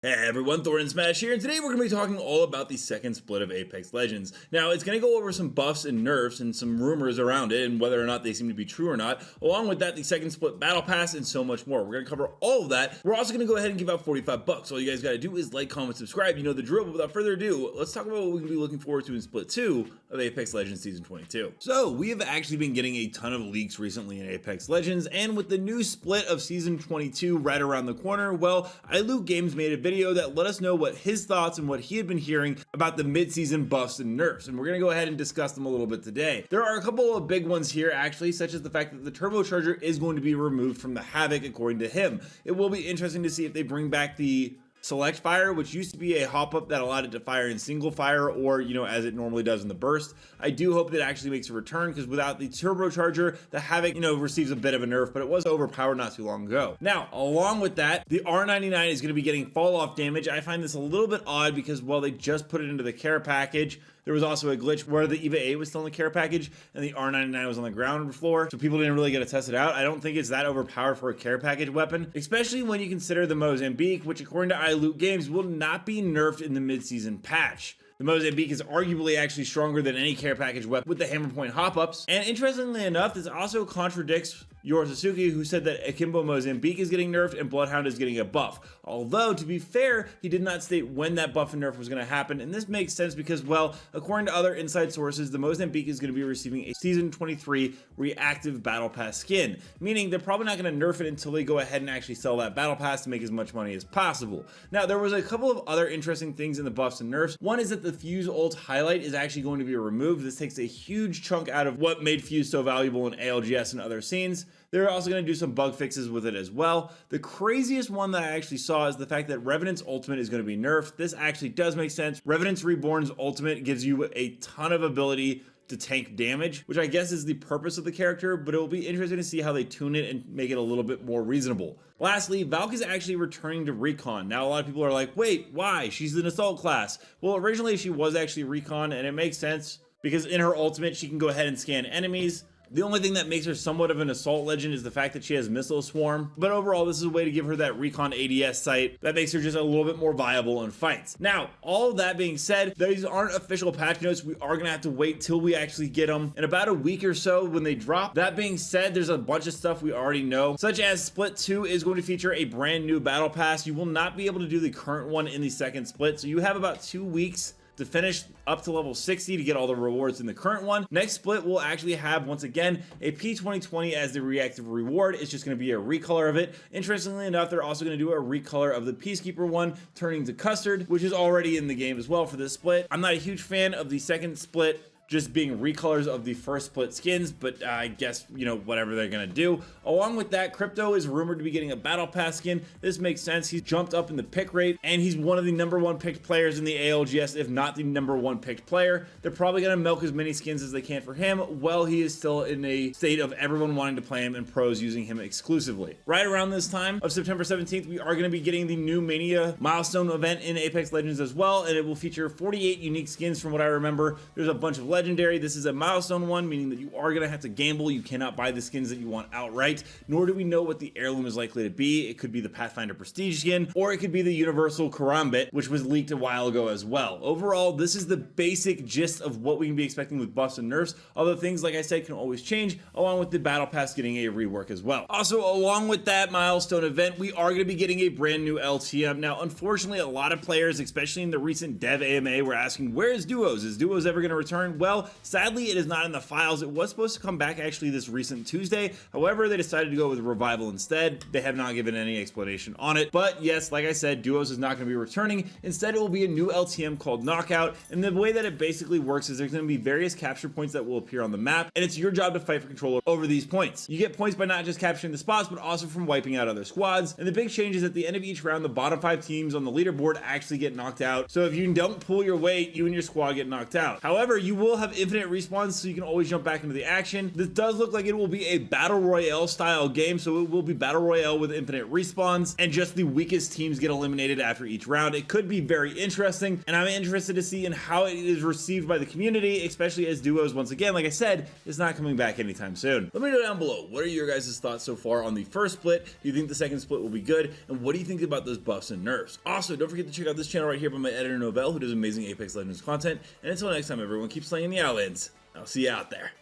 Hey everyone, Thordan Smash here, and today we're going to be talking all about the second split of Apex Legends. Now, it's going to go over some buffs and nerfs and some rumors around it and whether or not they seem to be true or not. Along with that, the second split battle pass and so much more. We're going to cover all of that. We're also going to go ahead and give out 45 bucks. All you guys got to do is like, comment, subscribe. You know the drill, but without further ado, let's talk about what we can be looking forward to in Split 2 of Apex Legends Season 22. So, we have actually been getting a ton of leaks recently in Apex Legends, and with the new split of Season 22 right around the corner, well, iLoot Games made a video that let us know what his thoughts and what he had been hearing about the mid-season buffs and nerfs, and we're going to go ahead and discuss them a little bit today. There are a couple of big ones here actually, such as the fact that the turbocharger is going to be removed from the Havoc according to him. It will be interesting to see if they bring back the select fire, which used to be a hop up that allowed it to fire in single fire or, as it normally does in the burst. I do hope that it actually makes a return, because without the turbocharger, the Havoc, receives a bit of a nerf, but it was overpowered not too long ago. Now, along with that, the R99 is going to be getting fall off damage. I find this a little bit odd because, well, they just put it into the care package. There was also a glitch where the EVA 8 was still in the care package and the R99 was on the ground floor, so people didn't really get to test it out. I don't think it's that overpowered for a care package weapon, especially when you consider the Mozambique, which according to iLoot Games will not be nerfed in the mid-season patch. The Mozambique is arguably actually stronger than any care package weapon with the hammer point hop-ups. And interestingly enough, this also contradicts Yor Sasuke, who said that Akimbo Mozambique is getting nerfed and Bloodhound is getting a buff. Although, to be fair, he did not state when that buff and nerf was going to happen, and this makes sense because, well, according to other inside sources, the Mozambique is going to be receiving a Season 23 reactive Battle Pass skin, meaning they're probably not going to nerf it until they go ahead and actually sell that Battle Pass to make as much money as possible. Now, there was a couple of other interesting things in the buffs and nerfs. One is that the Fuse ult highlight is actually going to be removed. This takes a huge chunk out of what made Fuse so valuable in ALGS and other scenes. They're also going to do some bug fixes with it as well. The craziest one that I actually saw is the fact that Revenant's ultimate is going to be nerfed. This actually does make sense. Revenant's Reborn's ultimate gives you a ton of ability to tank damage, which I guess is the purpose of the character, but it will be interesting to see how they tune it and make it a little bit more reasonable. Lastly, Valk is actually returning to Recon. Now, a lot of people are like, wait, why? She's an assault class. Well, originally she was actually Recon, and it makes sense because in her ultimate, she can go ahead and scan enemies. The only thing that makes her somewhat of an assault legend is the fact that she has Missile Swarm, but overall this is a way to give her that Recon ADS sight that makes her just a little bit more viable in fights. Now, all of that being said, these aren't official patch notes. We are going to have to wait till we actually get them in about a week or so when they drop. That being said, there's a bunch of stuff we already know, such as Split 2 is going to feature a brand new Battle Pass. You will not be able to do the current one in the second split, so you have about 2 weeks to finish up to level 60 to get all the rewards in the current one. Next split will actually have, once again, a P2020 as the reactive reward. It's just going to be a recolor of it. Interestingly enough, they're also going to do a recolor of the Peacekeeper one, turning to Custard, which is already in the game as well for this split. I'm not a huge fan of the second split just being recolors of the first split skins, but I guess, whatever they're gonna do. Along with that, Crypto is rumored to be getting a Battle Pass skin. This makes sense. He's jumped up in the pick rate, and he's one of the #1 picked players in the ALGS, if not the #1 picked player. They're probably gonna milk as many skins as they can for him, while he is still in a state of everyone wanting to play him and pros using him exclusively. Right around this time of September 17th, we are gonna be getting the new Mania milestone event in Apex Legends as well, and it will feature 48 unique skins from what I remember. There's a bunch of legendary. This is a milestone one, meaning that you are going to have to gamble. You cannot buy the skins that you want outright, nor do we know what the heirloom is likely to be. It could be the Pathfinder Prestige skin, or it could be the Universal Karambit, which was leaked a while ago as well. Overall, this is the basic gist of what we can be expecting with buffs and nerfs, although things, like I said, can always change, along with the Battle Pass getting a rework as well. Also, along with that milestone event, we are going to be getting a brand new LTM. Now, unfortunately, a lot of players, especially in the recent Dev AMA, were asking, where is Duos? Is Duos ever going to return? Well, sadly, it is not in the files. It was supposed to come back actually this recent Tuesday. However, they decided to go with Revival instead. They have not given any explanation on it. But yes, like I said, Duos is not going to be returning. Instead, it will be a new LTM called Knockout. And the way that it basically works is there's going to be various capture points that will appear on the map. And it's your job to fight for control over these points. You get points by not just capturing the spots, but also from wiping out other squads. And the big change is at the end of each round, the bottom 5 teams on the leaderboard actually get knocked out. So if you don't pull your weight, you and your squad get knocked out. However, you will have infinite respawns, so you can always jump back into the action. This does look like it will be a battle royale style game, so it will be battle royale with infinite respawns, and just the weakest teams get eliminated after each round. It could be very interesting, and I'm interested to see in how it is received by the community, especially as duos, once again, like I said, is not coming back anytime soon. Let me know down below, what are your guys' thoughts so far on the first split? Do you think the second split will be good? And what do you think about those buffs and nerfs? Also, don't forget to check out this channel right here by my editor Novell, who does amazing Apex Legends content. And until next time, everyone, keep slaying the islands. I'll see you out there.